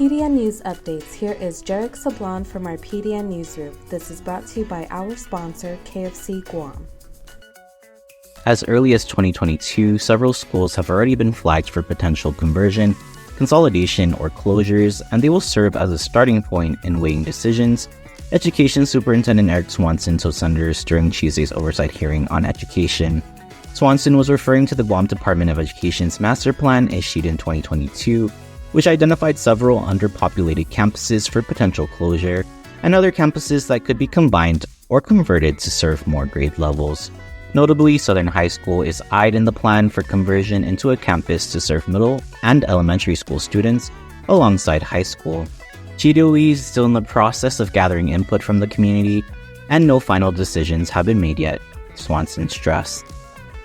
PDN News Updates. Here is Jarek Sablon from our PDN Newsroom. This is brought to you by our sponsor, KFC Guam. As early as 2022, several schools have already been flagged for potential conversion, consolidation, or closures, and they will serve as a starting point in weighing decisions. Education Superintendent Eric Swanson told senators during Tuesday's oversight hearing on education. Swanson was referring to the Guam Department of Education's master plan issued in 2022, which identified several underpopulated campuses for potential closure, and other campuses that could be combined or converted to serve more grade levels. Notably, Southern High School is eyed in the plan for conversion into a campus to serve middle and elementary school students alongside high school. GDOE is still in the process of gathering input from the community, and no final decisions have been made yet, Swanson stressed.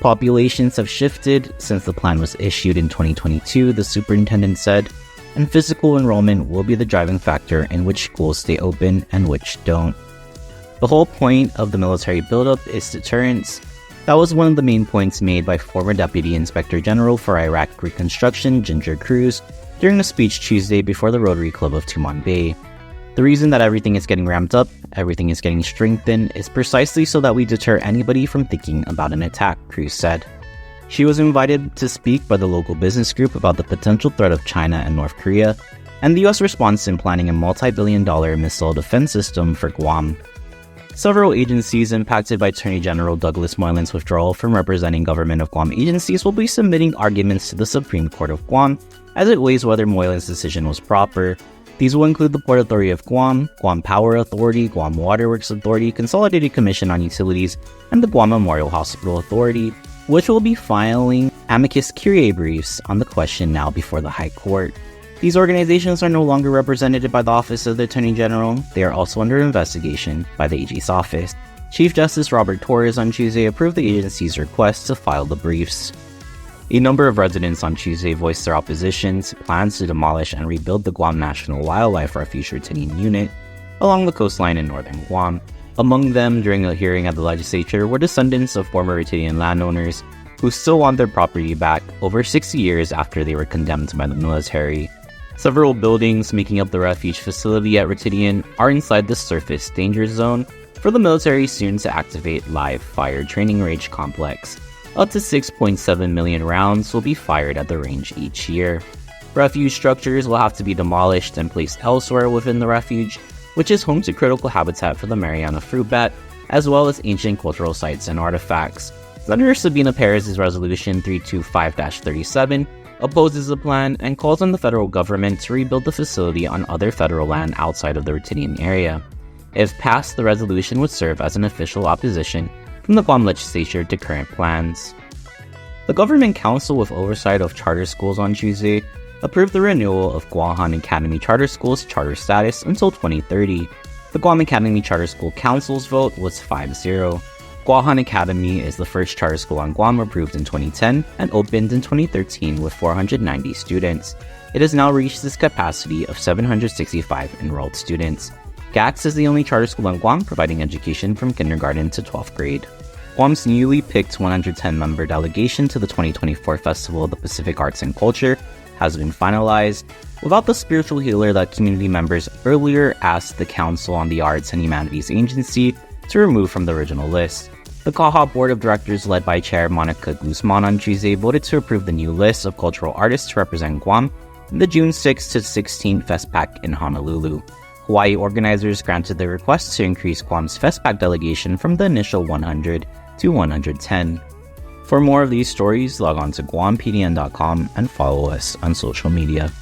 Populations have shifted since the plan was issued in 2022, the superintendent said, and physical enrollment will be the driving factor in which schools stay open and which don't. The whole point of the military buildup is deterrence. That was one of the main points made by former Deputy Inspector General for Iraq Reconstruction, Ginger Cruz, during a speech Tuesday before the Rotary Club of Tumon Bay. The reason that everything is getting ramped up, everything is getting strengthened, is precisely so that we deter anybody from thinking about an attack, Cruz said. She was invited to speak by the local business group about the potential threat of China and North Korea, and the US response in planning a multi-billion-dollar missile defense system for Guam. Several agencies impacted by Attorney General Douglas Moylan's withdrawal from representing government of Guam agencies will be submitting arguments to the Supreme Court of Guam as it weighs whether Moylan's decision was proper. These will include the Port Authority of Guam, Guam Power Authority, Guam Waterworks Authority, Consolidated Commission on Utilities, and the Guam Memorial Hospital Authority, which will be filing amicus curiae briefs on the question now before the High Court. These organizations are no longer represented by the Office of the Attorney General. They are also under investigation by the AG's office. Chief Justice Robert Torres on Tuesday approved the agency's request to file the briefs. A number of residents on Tuesday voiced their opposition to plans to demolish and rebuild the Guam National Wildlife Refuge Retinian Unit along the coastline in northern Guam. Among them, during a hearing at the legislature, were descendants of former Retinian landowners who still want their property back over 60 years after they were condemned by the military. Several buildings making up the refuge facility at Retinian are inside the surface danger zone for the military soon to activate live fire training range complex. Up to 6.7 million rounds will be fired at the range each year. Refuge structures will have to be demolished and placed elsewhere within the refuge, which is home to critical habitat for the Mariana fruit bat, as well as ancient cultural sites and artifacts. Senator Sabina Perez's Resolution 325-37 opposes the plan and calls on the federal government to rebuild the facility on other federal land outside of the Retinian area. If passed, the resolution would serve as an official opposition from the Guam legislature to current plans. The Government Council with oversight of charter schools on Tuesday approved the renewal of Guam Academy Charter School's charter status until 2030. The Guam Academy Charter School Council's vote was 5-0. Guam Academy is the first charter school on Guam approved in 2010 and opened in 2013 with 490 students. It has now reached its capacity of 765 enrolled students. GAX is the only charter school on Guam providing education from kindergarten to 12th grade. Guam's newly picked 110-member delegation to the 2024 Festival of the Pacific Arts and Culture has been finalized, without the spiritual healer that community members earlier asked the Council on the Arts and Humanities Agency to remove from the original list. The CAHA Board of Directors, led by Chair Monica Guzman on Tuesday, voted to approve the new list of cultural artists to represent Guam in the June 6 to 16 FestPac in Honolulu. Hawaii organizers granted the request to increase Guam's FestPac delegation from the initial 100 to 110. For more of these stories, log on to GuamPDN.com and follow us on social media.